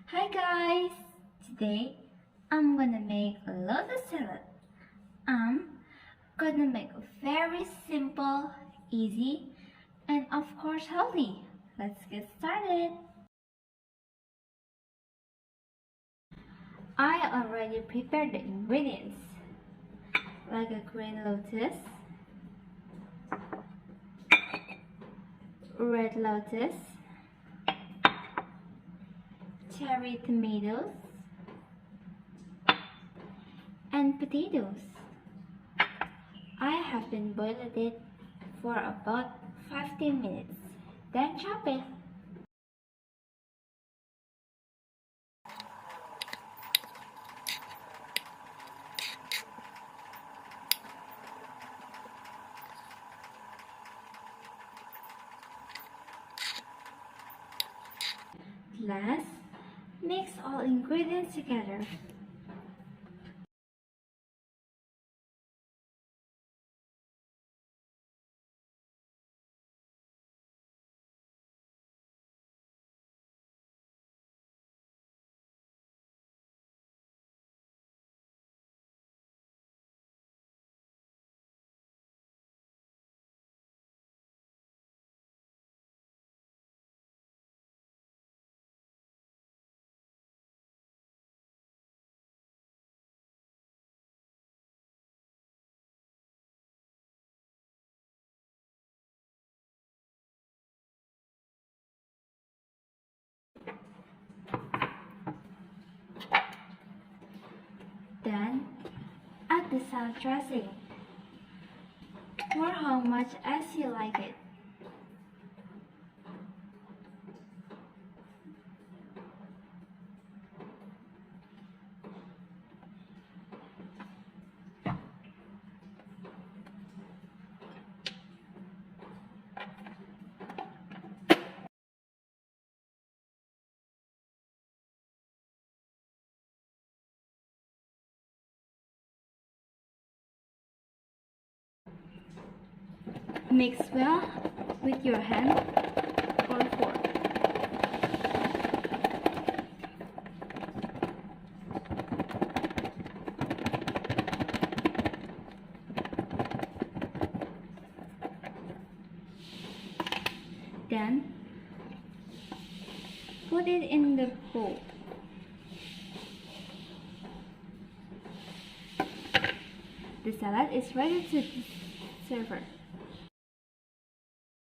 Hi guys! Today I'm gonna make a lotus salad. I'm gonna make a very simple, easy, and of course healthy. Let's get started. I already prepared the ingredients like a green lotus, red lotus, cherry tomatoes, and potatoes. I have been boiling it for about 15 minutes. Then chop it. Last, mix all ingredients together. Then, add the salad dressing. Pour how much as you like it. Mix well with your hand or fork. Then, put it in the bowl. The salad is ready to serve.